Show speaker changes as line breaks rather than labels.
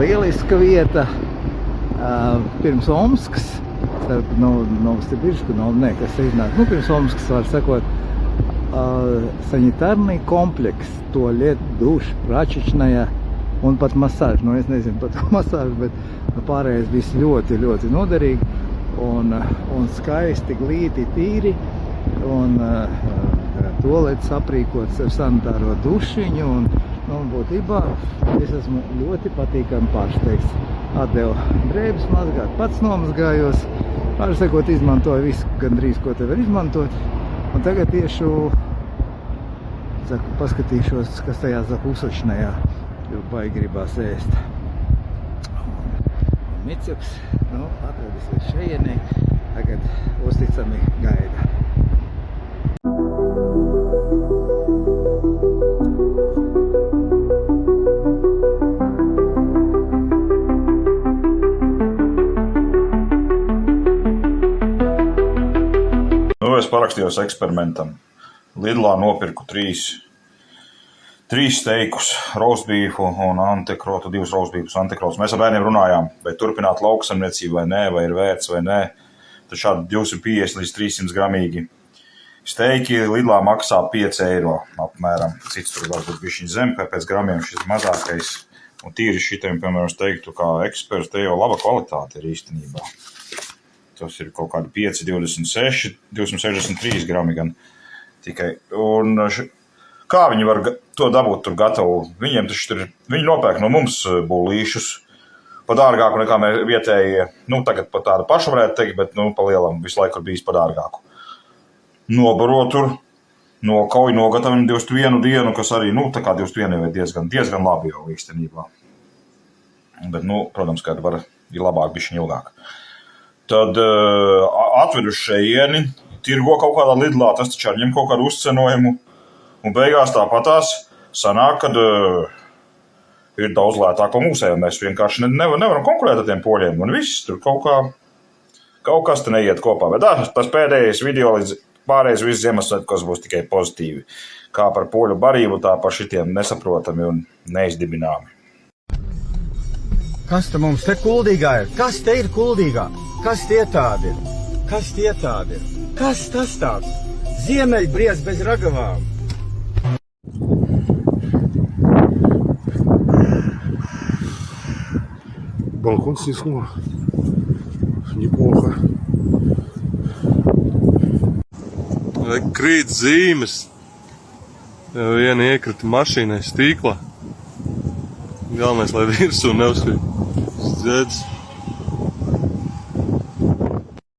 lieliska vieta pirms Omskas, starp Novosibiršku, kas iznāk, pirms Omskas var sakot, sanitarный kompleks, tualet, duš, pračičnaja un pat masāžu. Es nezinu par to masāžu, bet pārējais viss ļoti, ļoti noderīgi un skaisti, glīti, tīri un tualets aprīkots ar sanitāro dušiņu un būtībā es esmu ļoti patīkami pārsteigts. Atdevu drēbes mazgāt, pats nomazgājos, pārsakot izmantoju visu gandrīz, ko te var izmantot. Un tagad tiešu, paskatīšos, kas tajā zapusočnajā, jo baigi gribās ēst. Un Micjuks, atradīsies šejienē, tagad uzticami gaida.
Es parakstījos eksperimentam. Lidlā nopirku trīs steikus, roastbeefu un antekrotu, 2 roastbeefus, antekrotus. Mēs ar bērniem runājām, vai turpināt lauksaimniecību vai nē, vai ir vērts vai nē. Tad šādi 250 līdz 300 gramīgi steiki Lidlā maksā 5 eiro apmēram. Cits tur varbūt bišķiņ zem, pēc gramiem šis mazākais. Un tīri šitiem, piemēram, es teiktu, kā eksperts, te jau laba kvalitāte ir īstenībā. Tas ir kaut kādi 5,26, 263 grami gan tikai. Un kā viņi var to dabūt tur gatavu? Viņiem taču tur, viņi nopērk no mums bulīšus pa dārgāku nekā mēs vietēji, tagad pa tādu pašu varētu teikt, bet pa lielam visu laiku ir bijis pa dārgāku. Nobaro tur, nokauj, nogatavina 21 dienu, kas arī, tā kā 21 jau ir diezgan labi jau īstenībā. Bet, protams, ka ir labāk bišķiņ ilgāk. Tad atvedu šejieni, tirgo kaut kādā Lidlā, tas taču ar ņem kaut kādu uzcenojumu. Un beigās tāpatās sanāk, kad ir daudz lētāko mūsēju. Mēs vienkārši nevaram konkurēt ar tiem poļiem. Un viss tur kaut kas te neiet kopā. Bet tas pēdējais video līdz pārējais viss Ziemassvētkos būs tikai pozitīvi. Kā par poļu barību, tā par šitiem nesaprotami un neizdibināmi.
Kas te mums te Kuldīgā ir? Kas te ir Kuldīgā? Kas tie tādi ir? Kas tie tādi ir? Kas tas tāds? Ziemeļbriez bez ragavām.
Балкон снесло. Неплохо.
Krīt zīmes. Viena iekrita mašīnai stīklā. Galvenais, lai virsū neuzkrīt. Dzēdz.